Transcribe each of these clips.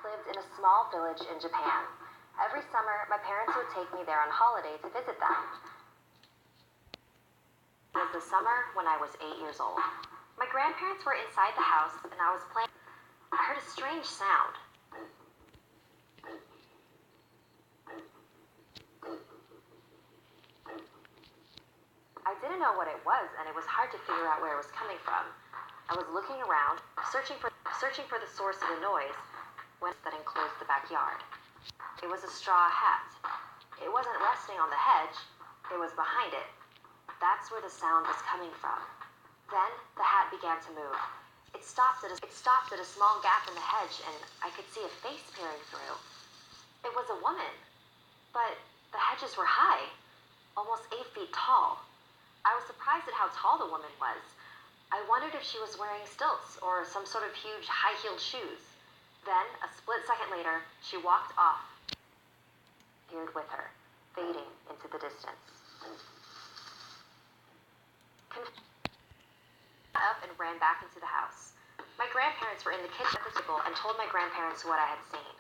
lived in a small village in Japan. Every summer, my parents would take me there on holiday to visit them. It was the summer when I was 8 years old. My grandparents were inside the house and I was playing. I heard a strange sound. I didn't know what it was, and it was hard to figure out where it was coming from. I was looking around, searching for the source of the noise that enclosed the backyard. It was a straw hat. It wasn't resting on the hedge, it was behind it. That's where the sound was coming from. Then the hat began to move. It stopped at a small gap in the hedge, and I could see a face peering through. It was a woman, but the hedges were high, almost 8 feet tall. I was surprised at how tall the woman was. I wondered if she was wearing stilts or some sort of huge high-heeled shoes. Then, a split second later, she walked off, appeared with her, fading into the distance. Up and ran back into the house. My grandparents were in the kitchen at the table and told my grandparents what I had seen.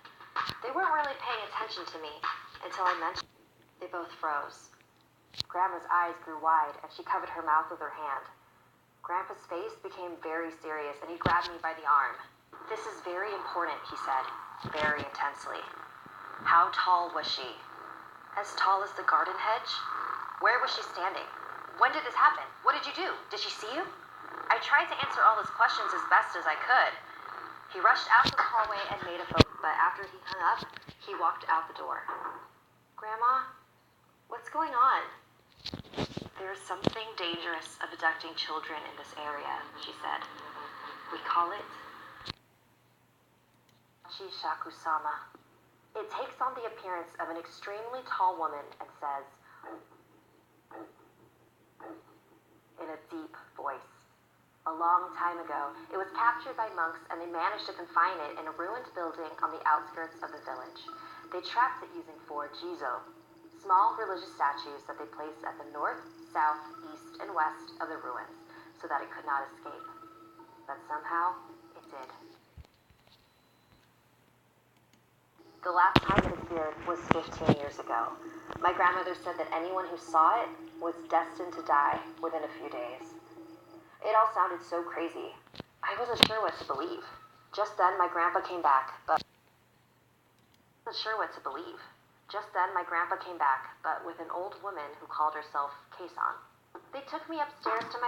They weren't really paying attention to me until I mentioned. They both froze. Grandma's eyes grew wide and she covered her mouth with her hand. Grandpa's face became very serious and he grabbed me by the arm. "This is very important," he said, very intensely. "How tall was she?" "As tall as the garden hedge." "Where was she standing? When did this happen? What did you do? Did she see you?" I tried to answer all his questions as best as I could. He rushed out to the hallway and made a phone, but after he hung up, he walked out the door. "Grandma, what's going on?" "There's something dangerous of abducting children in this area," she said. "We call it Hachisakosama. It takes on the appearance of an extremely tall woman and says, in a deep voice, "A long time ago, it was captured by monks and they managed to confine it in a ruined building on the outskirts of the village. They trapped it using 4 jizo, small religious statues that they placed at the north, south, east, and west of the ruins so that it could not escape. But somehow, it did. The last time it appeared was 15 years ago. My grandmother said that anyone who saw it was destined to die within a few days. It all sounded so crazy. I wasn't sure what to believe. Just then, my grandpa came back, but with an old woman who called herself Keisan. They took me upstairs to my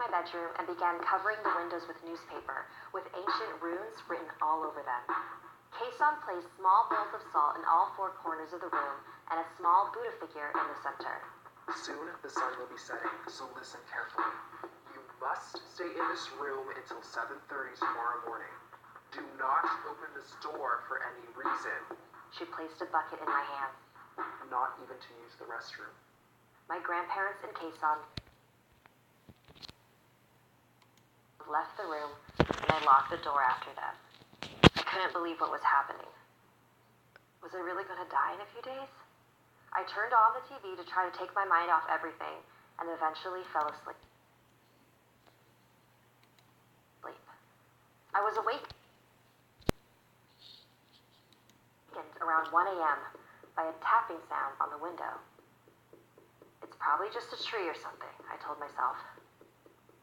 bedroom and began covering the windows with newspaper, with ancient runes written all over them. Keisan placed small bowls of salt in all 4 corners of the room and a small Buddha figure in the center. "Soon the sun will be setting, so listen carefully. You must stay in this room until 7:30 tomorrow morning. Do not open this door for any reason." She placed a bucket in my hand. "Not even to use the restroom." My grandparents and Keisan left the room, and I locked the door after them. I couldn't believe what was happening. Was I really going to die in a few days? I turned on the TV to try to take my mind off everything, and eventually fell asleep. I was awake around 1 a.m. by a tapping sound on the window. "It's probably just a tree or something," I told myself.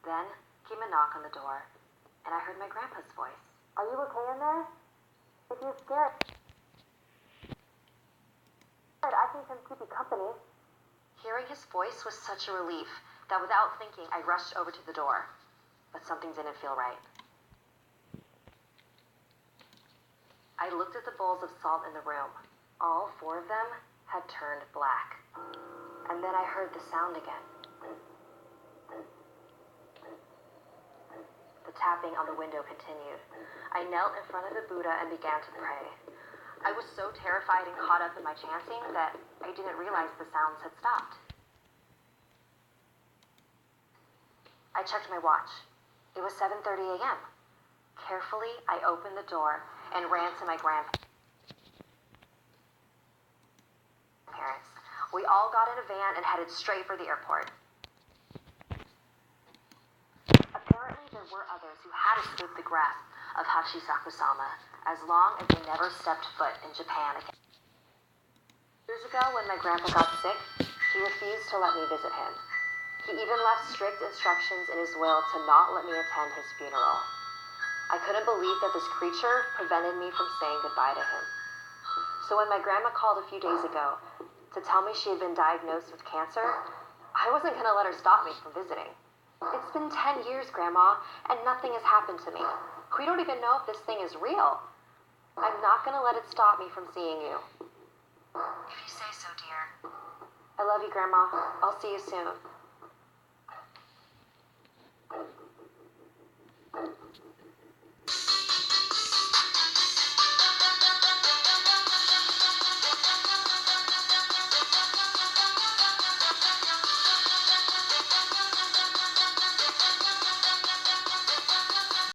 Then came a knock on the door, and I heard my grandpa's voice. "Are you okay in there? If you're scared, I can come keep you company." Hearing his voice was such a relief that without thinking, I rushed over to the door. But something didn't feel right. I looked at the bowls of salt in the room. All 4 of them had turned black. And then I heard the sound again. The tapping on the window continued. I knelt in front of the Buddha and began to pray. I was so terrified and caught up in my chanting that I didn't realize the sounds had stopped. I checked my watch. It was 7:30 a.m. Carefully, I opened the door and ran to my grandparents. We all got in a van and headed straight for the airport. Apparently, there were others who had escaped the grasp of Hachisakosama, as long as they never stepped foot in Japan again. Years ago, when my grandpa got sick, he refused to let me visit him. He even left strict instructions in his will to not let me attend his funeral. I couldn't believe that this creature prevented me from saying goodbye to him. So when my grandma called a few days ago to tell me she had been diagnosed with cancer, I wasn't going to let her stop me from visiting. It's been 10 years, Grandma, and nothing has happened to me. We don't even know if this thing is real. I'm not going to let it stop me from seeing you. If you say so, dear. I love you, Grandma. I'll see you soon.